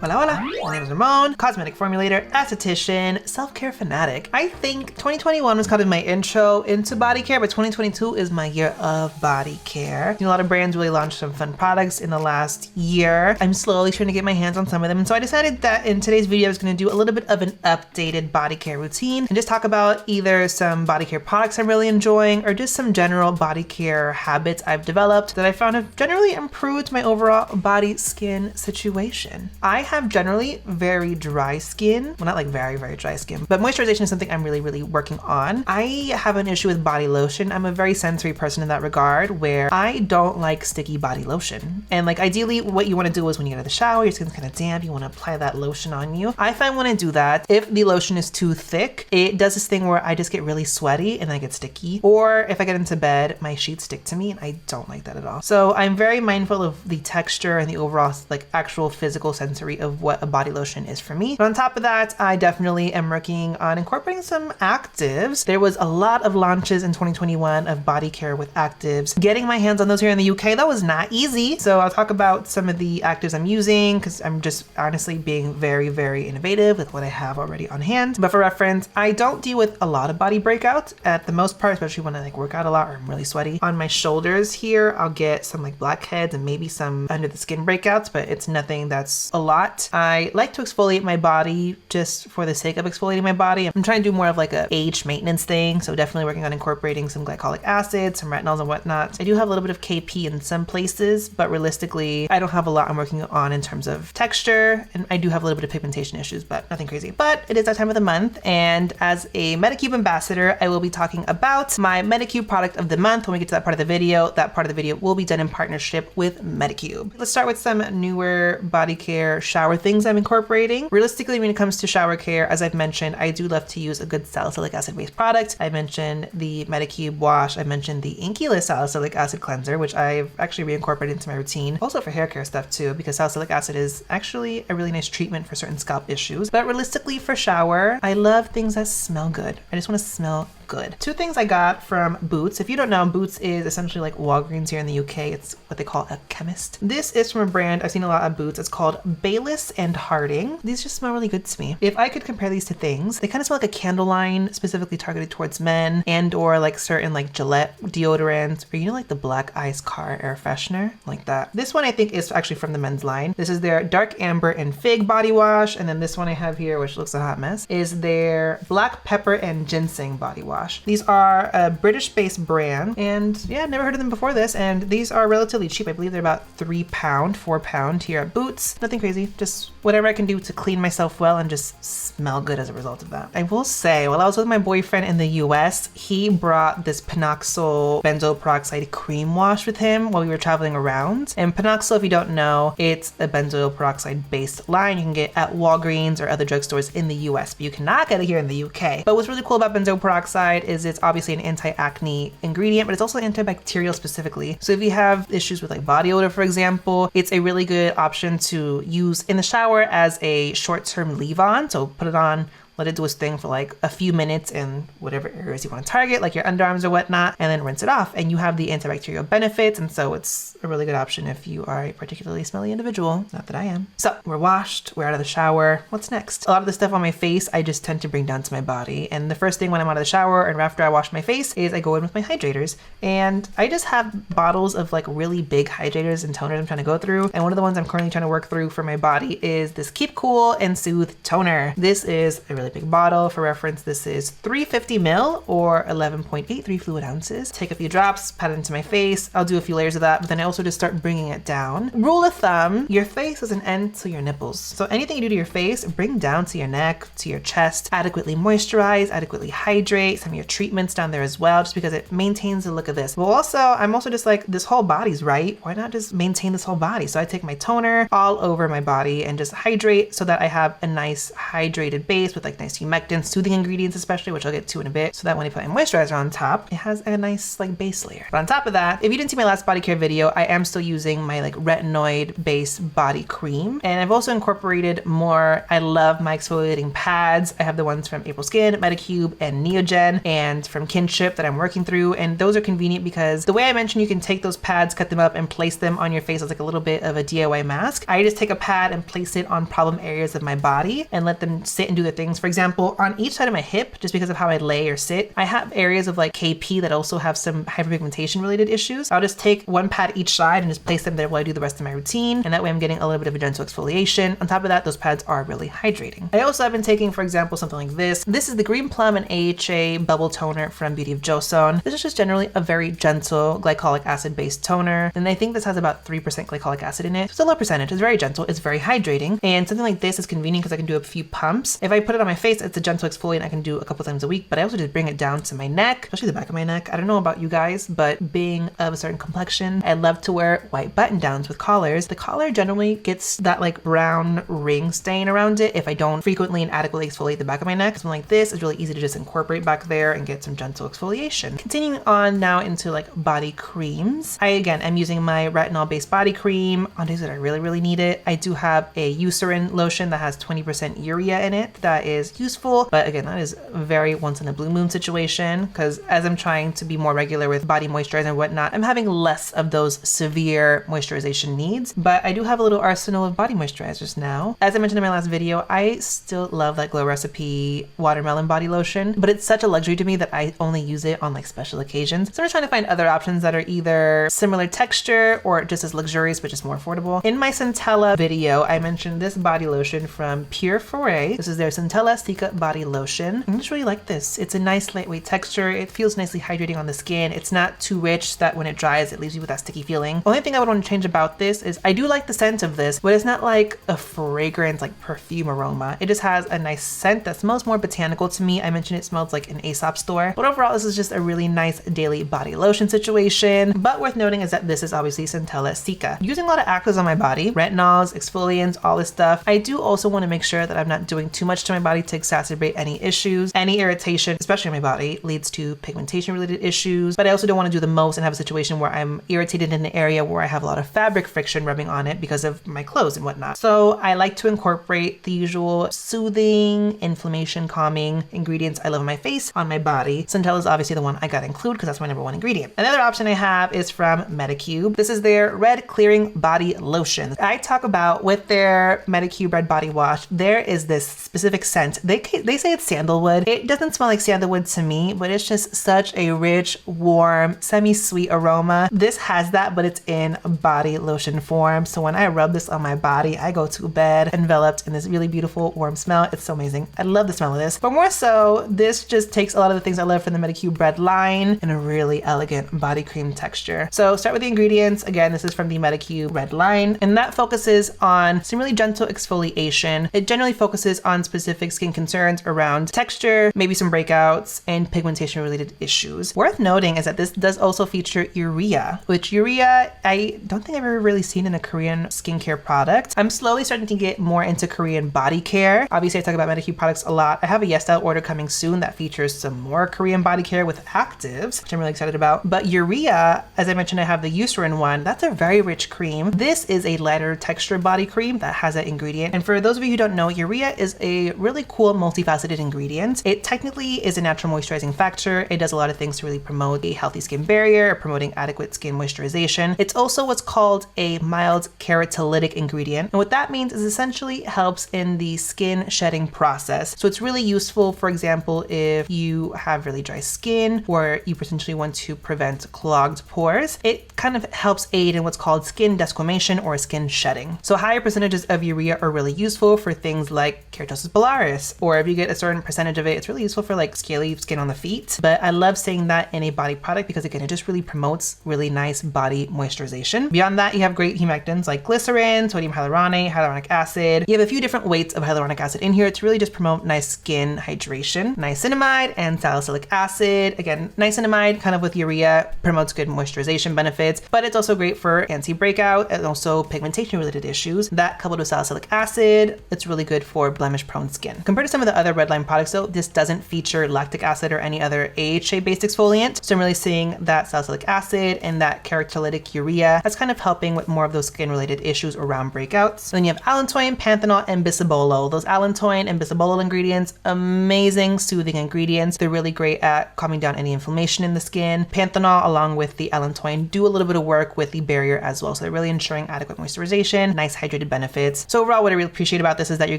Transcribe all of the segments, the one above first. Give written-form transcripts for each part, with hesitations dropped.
Hola, hola. My name is Ramon, cosmetic formulator, esthetician, self-care fanatic. I think 2021 was kind of my intro into body care, but 2022 is my year of body care. A lot of brands really launched some fun products in the last year. I'm slowly trying to get my hands on some of them. And so I decided that in today's video, I was going to do a little bit of an updated body care routine and just talk about either some body care products I'm really enjoying or just some general body care habits I've developed that I found have generally improved my overall body skin situation. I have generally very dry skin. Well, not like very, very dry skin, but moisturization is something I'm really working on. I have an issue with body lotion. I'm a very sensory person in that regard where I don't like sticky body lotion. And like ideally what you want to do is when you get out of the shower, your skin's kind of damp, you want to apply that lotion on you. I find when I do that, if the lotion is too thick, it does this thing where I just get really sweaty and I get sticky. Or if I get into bed, my sheets stick to me and I don't like that at all. So I'm very mindful of the texture and the overall like actual physical sensory of what a body lotion is for me. But on top of that, I definitely am working on incorporating some actives. There was a lot of launches in 2021 of body care with actives. Getting my hands on those here in the UK, that was not easy. So I'll talk about some of the actives I'm using because I'm just honestly being very innovative with what I have already on hand. But for reference, I don't deal with a lot of body breakouts at the most part, especially when I like work out a lot or I'm really sweaty. On my shoulders here, I'll get some like blackheads and maybe some under the skin breakouts, but it's nothing that's a lot. I like to exfoliate my body just for the sake of exfoliating my body. I'm trying to do more of like a age maintenance thing. So definitely working on incorporating some glycolic acid, some retinols and whatnot. I do have a little bit of KP in some places, but realistically, I don't have a lot I'm working on in terms of texture. And I do have a little bit of pigmentation issues, but nothing crazy. But it is that time of the month. And as a Medicube ambassador, I will be talking about my Medicube product of the month. When we get to that part of the video, that part of the video will be done in partnership with Medicube. Let's start with some newer body care shower things I'm incorporating. Realistically, when it comes to shower care, as I've mentioned, I do love to use a good salicylic acid based product. I mentioned the Medicube wash. I mentioned the Inky-less salicylic acid cleanser, which I've actually reincorporated into my routine. Also for hair care stuff too, because salicylic acid is actually a really nice treatment for certain scalp issues. But realistically for shower, I love things that smell good. I just want to smell good. Two things I got from Boots. If you don't know, Boots is essentially like Walgreens here in the UK. It's what they call a chemist. This is from a brand I've seen a lot of Boots. It's called Baylis and Harding. These just smell really good to me. If I could compare these to things, they kind of smell like a candle line specifically targeted towards men and or like certain like Gillette deodorants or you know like the Black Ice car air freshener like that. This one I think is actually from the men's line. This is their Dark Amber and Fig body wash. And then this one I have here, which looks a hot mess, is their Black Pepper and Ginseng body wash. These are a British-based brand, and yeah, I've never heard of them before this, and these are relatively cheap. I believe they're about £4 here at Boots. Nothing crazy, just whatever I can do to clean myself well and just smell good as a result of that. I will say, while I was with my boyfriend in the US, he brought this Panoxyl benzoyl peroxide cream wash with him while we were traveling around. And Panoxyl, if you don't know, it's a benzoyl peroxide based line you can get at Walgreens or other drugstores in the US, but you cannot get it here in the UK. But what's really cool about benzoyl peroxide is it's obviously an anti-acne ingredient, but it's also antibacterial specifically. So if you have issues with like body odor, for example, it's a really good option to use in the shower as a short-term leave-on. So put it on, let it do its thing for like a few minutes in whatever areas you want to target, like your underarms or whatnot, and then rinse it off. And you have the antibacterial benefits. And so it's a really good option if you are a particularly smelly individual. Not that I am. So we're washed, we're out of the shower. What's next? A lot of the stuff on my face, I just tend to bring down to my body. And the first thing when I'm out of the shower and after I wash my face is I go in with my hydrators. And I just have bottles of like really big hydrators and toners I'm trying to go through. And one of the ones I'm currently trying to work through for my body is this Keep Cool and Soothe toner. This is a really big bottle. For reference, this is 350 ml or 11.83 fluid ounces. Take a few drops, pat it into my face. I'll do a few layers of that, but then I also just start bringing it down. Rule of thumb, your face doesn't end to your nipples. So anything you do to your face, bring down to your neck, to your chest, adequately moisturize, adequately hydrate, some of your treatments down there as well, just because it maintains the look of this. But also, I'm also just like, this whole body's right. Why not just maintain this whole body? So I take my toner all over my body and just hydrate so that I have a nice hydrated base with like nice humectants, soothing ingredients especially, which I'll get to in a bit, so that when I put my moisturizer on top, it has a nice like base layer. But on top of that, if you didn't see my last body care video, I am still using my like retinoid based body cream. And I've also incorporated more. I love my exfoliating pads. I have the ones from April Skin, Medicube, and Neogen, and from Kinship that I'm working through. And those are convenient because the way I mentioned, you can take those pads, cut them up, and place them on your face as like a little bit of a DIY mask. I just take a pad and place it on problem areas of my body and let them sit and do their things. For example, on each side of my hip, just because of how I lay or sit, I have areas of like KP that also have some hyperpigmentation related issues. I'll just take one pad each side and just place them there while I do the rest of my routine. And that way I'm getting a little bit of a gentle exfoliation. On top of that, those pads are really hydrating. I also have been taking, for example, something like this. This is the Green Plum and AHA Bubble Toner from Beauty of Joseon. This is just generally a very gentle glycolic acid based toner. And I think this has about 3% glycolic acid in it. So it's a low percentage. It's very gentle. It's very hydrating. And something like this is convenient because I can do a few pumps. If I put it on my face, it's a gentle exfoliant I can do a couple times a week, but I also just bring it down to my neck, especially the back of my neck. I don't know about you guys, but being of a certain complexion, I love to wear white button downs with collars. The collar generally gets that like brown ring stain around it if I don't frequently and adequately exfoliate the back of my neck. Something like this is really easy to just incorporate back there and get some gentle exfoliation. Continuing on now into like body creams. I again am using my retinol based body cream on days that I really need it. I do have a Eucerin lotion that has 20% urea in it that is useful, but again, that is a very once in a blue moon situation because as I'm trying to be more regular with body moisturizer and whatnot, I'm having less of those severe moisturization needs. But I do have a little arsenal of body moisturizers now. As I mentioned in my last video, I still love that Glow Recipe watermelon body lotion, but it's such a luxury to me that I only use it on like special occasions. So I'm trying to find other options that are either similar texture or just as luxurious but just more affordable. In my Centella video, I mentioned this body lotion from PureForet. This is their Centella Cica body lotion. I just really like this. It's a nice lightweight texture. It feels nicely hydrating on the skin. It's not too rich that when it dries, it leaves you with that sticky feeling. Only thing I would want to change about this is I do like the scent of this, but it's not like a fragrance, like perfume aroma. It just has a nice scent that smells more botanical to me. I mentioned it smells like an Aesop store, but overall, this is just a really nice daily body lotion situation. But worth noting is that this is obviously Centella Cica. Using a lot of actives on my body, retinols, exfoliants, all this stuff. I do also want to make sure that I'm not doing too much to my body to exacerbate any issues. Any irritation, especially on my body, leads to pigmentation related issues, but I also don't want to do the most and have a situation where I'm irritated in an area where I have a lot of fabric friction rubbing on it because of my clothes and whatnot. So I like to incorporate the usual soothing, inflammation calming ingredients I love on my face, on my body. Centella is obviously the one I gotta include because that's my number one ingredient. Another option I have is from Medicube. This is their Red Clearing Body Lotion. I talk about with their Medicube Red Body Wash, there is this specific scent. They say it's sandalwood. It doesn't smell like sandalwood to me, but it's just such a rich, warm, semi-sweet aroma. This has that, but it's in body lotion form. So when I rub this on my body, I go to bed enveloped in this really beautiful, warm smell. It's so amazing. I love the smell of this. But more so, this just takes a lot of the things I love from the Medicube Red line in a really elegant body cream texture. So start with the ingredients. Again, this is from the Medicube Red line, and that focuses on some really gentle exfoliation. It generally focuses on specific skin concerns around texture, maybe some breakouts, and pigmentation related issues. Worth noting is that this does also feature urea, which urea I don't think I've ever really seen in a Korean skincare product. I'm slowly starting to get more into Korean body care. Obviously, I talk about Medicube products a lot. I have a yes style order coming soon that features some more Korean body care with actives, which I'm really excited about. But urea, as I mentioned, I have the Eucerin one. That's a very rich cream. This is a lighter texture body cream that has that ingredient. And for those of you who don't know, urea is a really cool multifaceted ingredient. It technically is a natural moisturizing factor. It does a lot of things to really promote a healthy skin barrier, promoting adequate skin moisturization. It's also what's called a mild keratolytic ingredient. And what that means is essentially helps in the skin shedding process. So it's really useful, for example, if you have really dry skin or you potentially want to prevent clogged pores. It kind of helps aid in what's called skin desquamation or skin shedding. So higher percentages of urea are really useful for things like keratosis pilaris, or if you get a certain percentage of it, it's really useful for like scaly skin on the feet. But I love saying that in a body product because again, it just really promotes really nice body moisturization. Beyond that, you have great humectants like glycerin, sodium hyaluronate, hyaluronic acid. You have a few different weights of hyaluronic acid in here to really just promote nice skin hydration. Niacinamide and salicylic acid. Again, niacinamide kind of with urea promotes good moisturization benefits, but it's also great for anti-breakout and also pigmentation related issues. That coupled with salicylic acid, it's really good for blemish prone skin. skin. Compared to some of the other red line products though, this doesn't feature lactic acid or any other AHA based exfoliant. So I'm really seeing that salicylic acid and that keratolytic urea that's kind of helping with more of those skin related issues around breakouts. Then you have allantoin, panthenol, and bisabolol. Those allantoin and bisabolol ingredients, amazing soothing ingredients. They're really great at calming down any inflammation in the skin. Panthenol along with the allantoin do a little bit of work with the barrier as well. So they're really ensuring adequate moisturization, nice hydrated benefits. So overall, what I really appreciate about this is that you're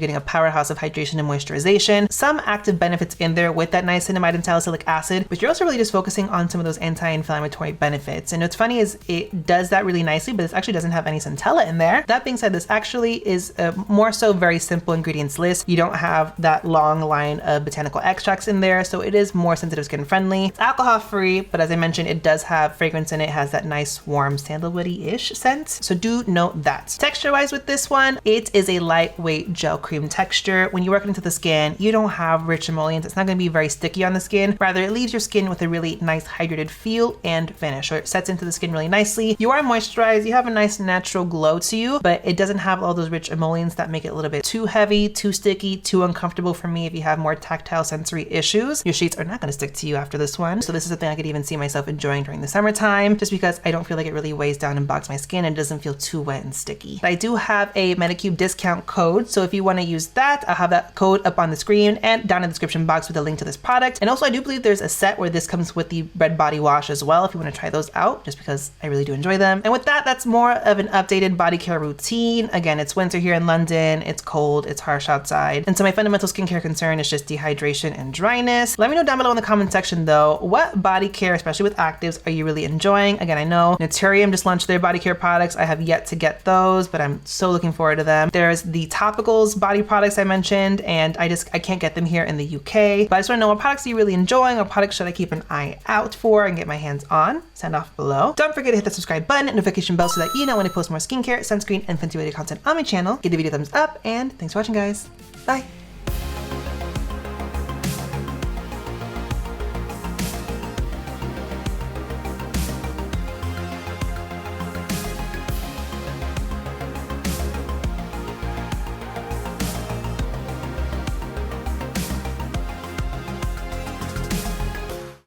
getting a powerhouse of hydration and moisturization, some active benefits in there with that niacinamide and salicylic acid, but you're also really just focusing on some of those anti-inflammatory benefits. And what's funny is it does that really nicely, but this actually doesn't have any Centella in there. That being said, this actually is a more so very simple ingredients list. You don't have that long line of botanical extracts in there, so it is more sensitive skin friendly. It's alcohol free, but as I mentioned, it does have fragrance in it. It has that nice warm sandalwoody-ish scent, so do note that. Texture wise with this one, it is a lightweight gel cream texture. When you work it into the skin, you don't have rich emollients. It's not going to be very sticky on the skin. Rather, it leaves your skin with a really nice hydrated feel and finish. So it sets into the skin really nicely. You are moisturized, you have a nice natural glow to you, but it doesn't have all those rich emollients that make it a little bit too heavy, too sticky, too uncomfortable for me. If you have more tactile sensory issues, your sheets are not going to stick to you after this one. So this is something I could even see myself enjoying during the summertime, just because I don't feel like it really weighs down and bogs my skin and doesn't feel too wet and sticky. But I do have a Medicube discount code, so if you want to use that, I'll have that code up on the screen and down in the description box with a link to this product. And also I do believe there's a set where this comes with the red body wash as well, if you want to try those out, just because I really do enjoy them. And with that, that's more of an updated body care routine. Again, it's winter here in London, it's cold, it's harsh outside, and so my fundamental skincare concern is just dehydration and dryness. Let me know down below in the comment section though, what body care, especially with actives, are you really enjoying? Again, I know Naturium just launched their body care products. I have yet to get those, but I'm so looking forward to them. There's the topicals body products I mentioned, and I can't get them here in the UK, but I just want to know what products are you really enjoying, what products should I keep an eye out for and get my hands on? Send off below. Don't forget to hit the subscribe button and notification bell so that you know when I post more skincare, sunscreen, and fancy related content on my channel. Give the video a thumbs up, and thanks for watching, guys. Bye.